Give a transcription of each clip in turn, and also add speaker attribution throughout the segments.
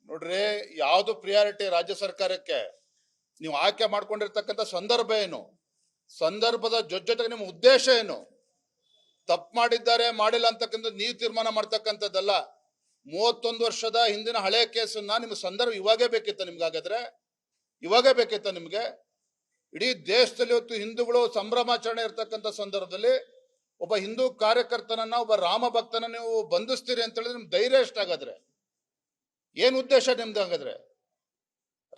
Speaker 1: ನೋಡ್ರಿ, ಯಾವ್ದು ಪ್ರಿಯಾರಿಟಿ ರಾಜ್ಯ ಸರ್ಕಾರಕ್ಕೆ ನೀವು ಆಯ್ಕೆ ಮಾಡ್ಕೊಂಡಿರ್ತಕ್ಕಂಥ ಸಂದರ್ಭ ಏನು, ಸಂದರ್ಭದ ಜೊತೆಗೆ ನಿಮ್ಮ ಉದ್ದೇಶ ಏನು, ತಪ್ಪು ಮಾಡಿದ್ದಾರೆ ಮಾಡಿಲ್ಲ ಅಂತಕ್ಕಂಥ ನೀವು ತೀರ್ಮಾನ ಮಾಡ್ತಕ್ಕಂಥದ್ದಲ್ಲ. 31 ವರ್ಷದ ಹಿಂದಿನ ಹಳೆ ಕೇಸನ್ನ ನಿಮ್ಮ ಸಂದರ್ಭ ಇವಾಗೇ ಬೇಕಿತ್ತ ನಿಮ್ಗೆ? ಹಾಗಾದ್ರೆ ಇವಾಗೇ ಬೇಕಿತ್ತ ನಿಮ್ಗೆ? ಇಡೀ ದೇಶದಲ್ಲಿ ಇವತ್ತು ಹಿಂದೂಗಳು ಸಂಭ್ರಮಾಚರಣೆ ಇರ್ತಕ್ಕಂಥ ಸಂದರ್ಭದಲ್ಲಿ ಒಬ್ಬ ಹಿಂದೂ ಕಾರ್ಯಕರ್ತನನ್ನ, ಒಬ್ಬ ರಾಮ ಭಕ್ತನ ನೀವು ಬಂಧಿಸ್ತೀರಿ ಅಂತ ಹೇಳಿದ್ರೆ ನಿಮ್ ಧೈರ್ಯ ಎಷ್ಟಾಗಾದ್ರೆ? ಏನ್ ಉದ್ದೇಶ ನಿಮ್ದು? ಹಾಗಾದ್ರೆ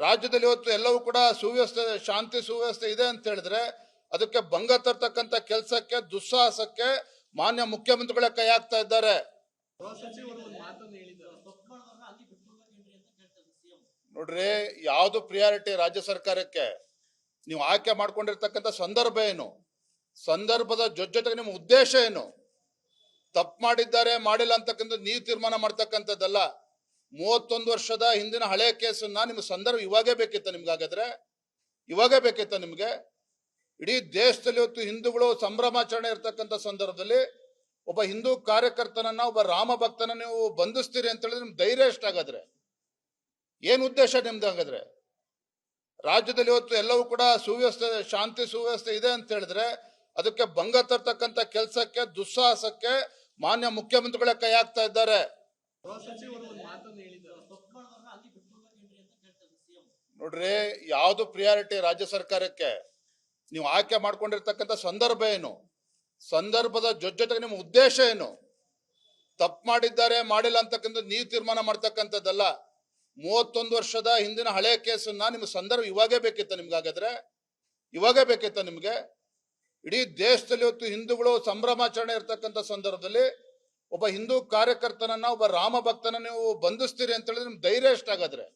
Speaker 1: ರಾಜ್ಯದಲ್ಲಿ ಇವತ್ತು ಎಲ್ಲವೂ ಕೂಡ ಸುವ್ಯವಸ್ಥೆ, ಶಾಂತಿ ಸುವ್ಯವಸ್ಥೆ ಇದೆ ಅಂತ ಹೇಳಿದ್ರೆ ಅದಕ್ಕೆ ಭಂಗ ತರ್ತಕ್ಕಂಥ ಕೆಲಸಕ್ಕೆ, ದುಸ್ಸಾಹಸಕ್ಕೆ ಮಾನ್ಯ ಮುಖ್ಯಮಂತ್ರಿಗಳೇ ಕೈ ಹಾಕ್ತಾ ಇದ್ದಾರೆ. ನೋಡ್ರಿ, ಯಾವ್ದು ಪ್ರಿಯಾರಿಟಿ ರಾಜ್ಯ ಸರ್ಕಾರಕ್ಕೆ ನೀವು ಆಯ್ಕೆ ಮಾಡ್ಕೊಂಡಿರ್ತಕ್ಕಂಥ ಸಂದರ್ಭ ಏನು, ಸಂದರ್ಭದ ಜೊತೆಗೆ ನಿಮ್ಮ ಉದ್ದೇಶ ಏನು, ತಪ್ಪು ಮಾಡಿದ್ದಾರೆ ಮಾಡಿಲ್ಲ ಅಂತಕ್ಕಂಥ ನೀವು ತೀರ್ಮಾನ ಮಾಡ್ತಕ್ಕಂಥದ್ದಲ್ಲ. 31 ವರ್ಷದ ಹಿಂದಿನ ಹಳೆ ಕೇಸನ್ನ ನಿಮ್ಮ ಸಂದರ್ಭ ಇವಾಗೇ ಬೇಕಿತ್ತ ನಿಮ್ಗೆ? ಹಾಗಾದ್ರೆ ಇವಾಗೇ ಬೇಕಿತ್ತ ನಿಮ್ಗೆ? ಇಡೀ ದೇಶದಲ್ಲಿ ಇವತ್ತು ಹಿಂದೂಗಳು ಸಂಭ್ರಮಾಚರಣೆ ಇರ್ತಕ್ಕಂಥ ಸಂದರ್ಭದಲ್ಲಿ ಒಬ್ಬ ಹಿಂದೂ ಕಾರ್ಯಕರ್ತನನ್ನ, ಒಬ್ಬ ರಾಮ ಭಕ್ತನ ನೀವು ಬಂಧಿಸ್ತೀರಿ ಅಂತ ಹೇಳಿದ್ರೆ ನಿಮ್ ಧೈರ್ಯ ಎಷ್ಟಾಗಾದ್ರೆ? ಏನ್ ಉದ್ದೇಶ ನಿಮ್ದು? ಹಾಗಾದ್ರೆ ರಾಜ್ಯದಲ್ಲಿ ಇವತ್ತು ಎಲ್ಲವೂ ಕೂಡ ಸುವ್ಯವಸ್ಥೆ, ಶಾಂತಿ ಸುವ್ಯವಸ್ಥೆ ಇದೆ ಅಂತ ಹೇಳಿದ್ರೆ ಅದಕ್ಕೆ ಭಂಗ ತರ್ತಕ್ಕಂಥ ಕೆಲಸಕ್ಕೆ, ದುಸ್ಸಾಹಸಕ್ಕೆ ಮಾನ್ಯ ಮುಖ್ಯಮಂತ್ರಿಗಳೇ ಕೈ ಹಾಕ್ತಾ ಇದ್ದಾರೆ. ನೋಡ್ರಿ, ಯಾವ್ದು ಪ್ರಿಯಾರಿಟಿ ರಾಜ್ಯ ಸರ್ಕಾರಕ್ಕೆ ನೀವು ಆಯ್ಕೆ ಮಾಡ್ಕೊಂಡಿರ್ತಕ್ಕಂಥ ಸಂದರ್ಭ ಏನು, ಸಂದರ್ಭದ ಜೊತೆಗೆ ನಿಮ್ಮ ಉದ್ದೇಶ ಏನು, ತಪ್ಪು ಮಾಡಿದ್ದಾರೆ ಮಾಡಿಲ್ಲ ಅಂತಕ್ಕಂಥ ನೀವು ತೀರ್ಮಾನ ಮಾಡ್ತಕ್ಕಂಥದ್ದಲ್ಲ. 31 ವರ್ಷದ ಹಿಂದಿನ ಹಳೆ ಕೇಸನ್ನ ನಿಮ್ಮ ಸಂದರ್ಭ ಇವಾಗೇ ಬೇಕಿತ್ತ ನಿಮ್ಗೆ? ಹಾಗಾದ್ರೆ ಇವಾಗೇ ಬೇಕಿತ್ತ ನಿಮ್ಗೆ? ಇಡೀ ದೇಶದಲ್ಲಿ ಇವತ್ತು ಹಿಂದೂಗಳು ಸಂಭ್ರಮಾಚರಣೆ ಇರ್ತಕ್ಕಂಥ ಸಂದರ್ಭದಲ್ಲಿ ಒಬ್ಬ ಹಿಂದೂ ಕಾರ್ಯಕರ್ತನನ್ನ, ಒಬ್ಬ ರಾಮ ಭಕ್ತನ ನೀವು ಬಂಧಿಸ್ತೀರಿ ಅಂತ ಹೇಳಿದ್ರೆ ನಿಮ್ ಧೈರ್ಯ ಎಷ್ಟಾಗಾದ್ರೆ?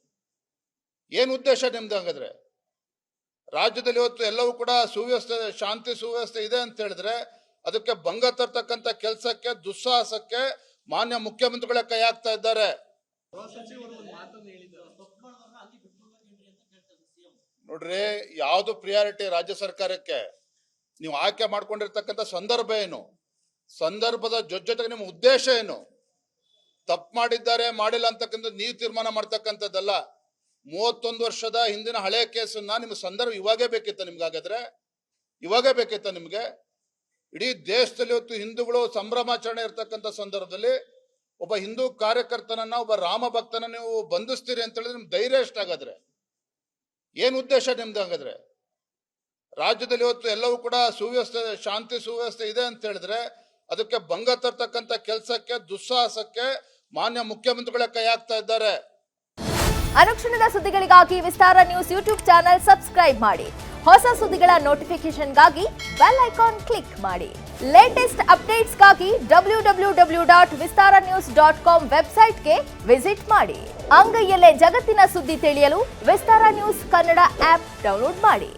Speaker 1: ಏನ್ ಉದ್ದೇಶ ನಿಮ್ದು? ಹಾಗಾದ್ರೆ ರಾಜ್ಯದಲ್ಲಿ ಇವತ್ತು ಎಲ್ಲವೂ ಕೂಡ ಸುವ್ಯವಸ್ಥೆ, ಶಾಂತಿ ಸುವ್ಯವಸ್ಥೆ ಇದೆ ಅಂತ ಹೇಳಿದ್ರೆ ಅದಕ್ಕೆ ಭಂಗ ತರ್ತಕ್ಕಂಥ ಕೆಲಸಕ್ಕೆ, ದುಸ್ಸಾಹಸಕ್ಕೆ ಮಾನ್ಯ ಮುಖ್ಯಮಂತ್ರಿಗಳೇ ಕೈ ಹಾಕ್ತಾ ಇದ್ದಾರೆ. ನೋಡ್ರಿ, ಯಾವ್ದು ಪ್ರಿಯಾರಿಟಿ ರಾಜ್ಯ ಸರ್ಕಾರಕ್ಕೆ ನೀವು ಆಯ್ಕೆ ಮಾಡ್ಕೊಂಡಿರ್ತಕ್ಕಂಥ ಸಂದರ್ಭ ಏನು, ಸಂದರ್ಭದ ಜೊತೆಗೆ ನಿಮ್ಮ ಉದ್ದೇಶ ಏನು, ತಪ್ಪು ಮಾಡಿದ್ದಾರೆ ಮಾಡಿಲ್ಲ ಅಂತಕ್ಕಂಥ ನೀವು ತೀರ್ಮಾನ ಮಾಡ್ತಕ್ಕಂಥದ್ದಲ್ಲ. 31 ವರ್ಷದ ಹಿಂದಿನ ಹಳೆ ಕೇಸನ್ನ ನಿಮ್ಮ ಸಂದರ್ಭ ಇವಾಗೇ ಬೇಕಿತ್ತ ನಿಮ್ಗೆ? ಹಾಗಾದ್ರೆ ಇವಾಗೇ ಬೇಕಿತ್ತ ನಿಮ್ಗೆ? ಇಡೀ ದೇಶದಲ್ಲಿ ಇವತ್ತು ಹಿಂದೂಗಳು ಸಂಭ್ರಮಾಚರಣೆ ಇರ್ತಕ್ಕಂಥ ಸಂದರ್ಭದಲ್ಲಿ ಒಬ್ಬ ಹಿಂದೂ ಕಾರ್ಯಕರ್ತನನ್ನ, ಒಬ್ಬ ರಾಮ ಭಕ್ತನ ನೀವು ಬಂಧಿಸ್ತೀರಿ ಅಂತ ಹೇಳಿದ್ರೆ ನಿಮ್ ಧೈರ್ಯ ಎಷ್ಟಾಗಾದ್ರೆ? ಏನ್ ಉದ್ದೇಶ ನಿಮ್ದು? ಹಾಗಾದ್ರೆ ರಾಜ್ಯದಲ್ಲಿ ಇವತ್ತು ಎಲ್ಲವೂ ಕೂಡ ಸುವ್ಯವಸ್ಥೆ, ಶಾಂತಿ ಸುವ್ಯವಸ್ಥೆ ಇದೆ ಅಂತ ಹೇಳಿದ್ರೆ ಅದಕ್ಕೆ ಭಂಗ ತರ್ತಕ್ಕಂಥ ಕೆಲಸಕ್ಕೆ, ದುಸ್ಸಾಹಸಕ್ಕೆ ಮಾನ್ಯ ಮುಖ್ಯಮಂತ್ರಿಗಳೇ ಕೈ ಹಾಕ್ತಾ ಇದ್ದಾರೆ.
Speaker 2: ಅನುಕ್ಷಣದ ಸುದ್ದಿಗಳಿಗಾಗಿ ವಿಸ್ತಾರ ನ್ಯೂಸ್ ಯೂಟ್ಯೂಬ್ ಚಾನೆಲ್ ಸಬ್ಸ್ಕ್ರೈಬ್ ಮಾಡಿ. ಹೊಸ ಸುದ್ದಿಗಳ ನೋಟಿಫಿಕೇಶನ್ಗಾಗಿ ಬೆಲ್ ಐಕಾನ್ ಕ್ಲಿಕ್ ಮಾಡಿ. ಲೇಟೆಸ್ಟ್ ಅಪ್ಡೇಟ್ಸ್ಗಾಗಿ www.vistaranews.com ವೆಬ್ಸೈಟ್ಗೆ ವಿಸಿಟ್ ಮಾಡಿ. ಅಂಗೈಯಲ್ಲೇ ಜಗತ್ತಿನ ಸುದ್ದಿ ತಿಳಿಯಲು ವಿಸ್ತಾರ ನ್ಯೂಸ್ ಕನ್ನಡ ಆಪ್ ಡೌನ್ಲೋಡ್ ಮಾಡಿ.